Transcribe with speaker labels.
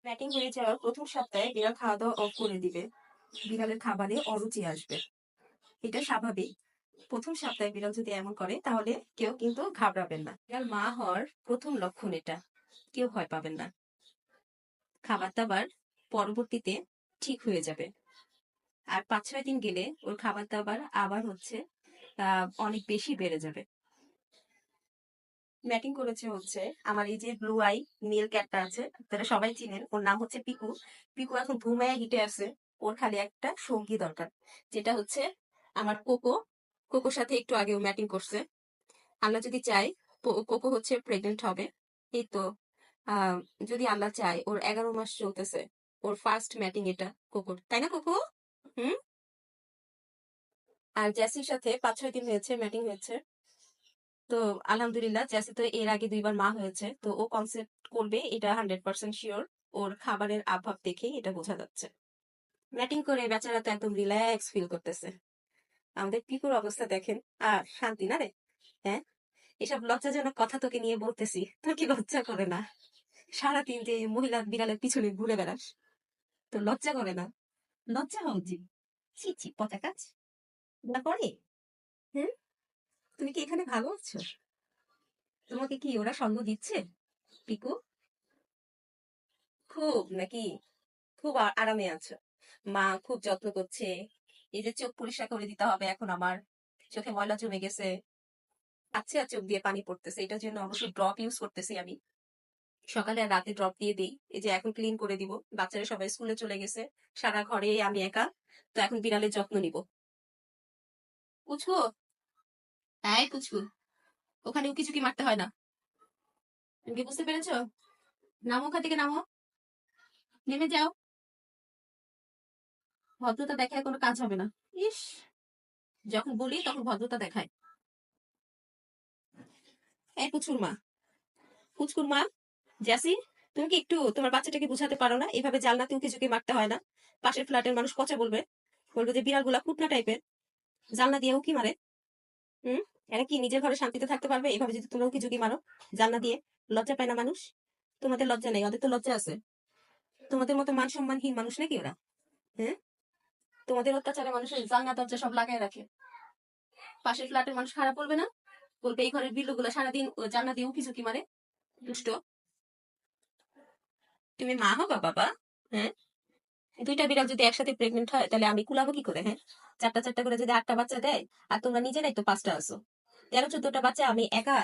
Speaker 1: Matting হয়ে যাওয়ার প্রথম সপ্তাহে বিড়াল খাওয়া দাওয়া অফ করে দিবে। বিড়ালের খাবারে অরুচি আসবে, এটা স্বাভাবিক। প্রথম সপ্তাহে বিড়াল যদি এমন করে তাহলে কেউ কিন্তু ঘাবড়াবেন না। বিড়াল মা হওয়ার প্রথম লক্ষণ এটা, কেউ ভয় পাবেন না। খাবার দাবার পরবর্তীতে ঠিক হয়ে যাবে। আর 5-6 দিন গেলে ওর খাবার দাবার আবার অনেক বেশি বেড়ে যাবে। ম্যাটিং করেছে আমার এই যে ব্লু আই নীল ক্যাটটা আছে, আপনারা সবাই চিনেন, ওর নাম হচ্ছে পিকু। পিকু এখন ঘুমায় হিটে আছে। ওর খালি একটা সঙ্গী দরকার, যেটা হচ্ছে আমার কোকো। কোকোর সাথে একটু আগেও ম্যাটিং করছে। আল্লাহ যদি চায় কোকো প্রেগনেন্ট হবে। এই তো আহ যদি আল্লাহ চায়, ওর 11 মাস চলতেছে। ওর ফার্স্ট ম্যাটিং এটা কোকোর, তাই না কোকো? হুম। আর জ্যাসির সাথে 5-6 দিন হয়েছে ম্যাটিং হয়েছে। তো আলহামদুলিল্লাহ, জ্যাসি তো এর আগে 2বার মা হয়েছে, তো ও কনসেপ্ট করবে এটা 100% শিওর। ওর খাবারের অভাব দেখেই এটা বোঝা যাচ্ছে। ম্যাটিং করে বেচারা তো একদম রিল্যাক্স ফিল করতেছে। আমাদের পিকুর অবস্থা দেখেন, আর শান্তি না রে? হ্যাঁ, এসব লজ্জাজনক কথা তোকে নিয়ে বলতেছি, তোর কি লজ্জা করে না? সারাদিন যে মহিলা বিড়ালের পিছনে ঘুরে বেড়াস, তোর লজ্জা করে না? লজ্জা হওয়া উচিত। ছি ছি, পচা কাজ না করে। হ্যাঁ, তুমি কি এখানে ভালো আছো? তোমাকে কি ওরা সঙ্গ দিচ্ছে পিকু? খুব নাকি? খুব আরামে আছো? মা খুব যত্ন করছে। এই যে চোখ পরিষ্কার করে দিতে হবে এখন আমার, চোখে ময়লা জমে গেছে। আচ্ছা, চোখ দিয়ে পানি পড়তেছে, এটার জন্য অবশ্যই ড্রপ ইউজ করতেছি আমি। সকালে আর রাতে ড্রপ দিয়ে দিই। এই যে এখন ক্লিন করে দিব, বাচ্চারা সবাই স্কুলে চলে গেছে, সারা ঘরে আমি একা। তো এখন বিড়ালের যত্ন নিব। পুচকু, হ্যাঁ পুচকু, ওখানে উকি ঝুঁকি মারতে হয় না। তুমি কি বুঝতে পেরেছো? নামো, ওখান থেকে নামো, নেমে যাও। ভদ্রতা দেখায় কোনো কাজ হবে না। ইস, যখন বলি তখন ভদ্রতা দেখায়। এই পুচকুর মা, পুচকুর মা, জ্যাসি, তুমি কি একটু তোমার বাচ্চাটাকে বুঝাতে পারো না? এভাবে জানলাতে উকি ঝুঁকি মারতে হয় না। পাশের ফ্ল্যাটের মানুষ পচা বলবে, বলবে যে বিড়াল গুলা কুটনা টাইপের, জানলা দিয়ে উকি মারে। হুম, এরা কি নিজের ঘরে শান্তিতে থাকতে পারবে এভাবে যদি তোমরা উকি ঝুঁকি মারো জানলা দিয়ে? লজ্জা পায় না মানুষ? তোমাদের লজ্জা নেই, ওদের তো লজ্জা আছে। তোমাদের মতো মান সম্মানহীন মানুষ নাকি ওরা? হ্যাঁ, তোমাদের অত্যাচারে মানুষের জানলা দরজা সব লাগাই রাখে। পাশের ফ্ল্যাটের মানুষ খারাপ বলবে না? বলবে এই ঘরের বিল্লু গুলা সারাদিন জানলা দিয়ে উকি ঝুঁকি মারে, দুষ্ট। তুমি মা হবা বাবা? হ্যাঁ, 2টা বিড়াল যদি একসাথে প্রেগনেন্ট হয় তাহলে আমি কুলাবো কি করে? হ্যাঁ, 4টা 4টা করে যদি 8টা বাচ্চা দেয়, আর তোমরা নিজেরাই তো 5টা আছো, 13-14টা বাচ্চা আমি একা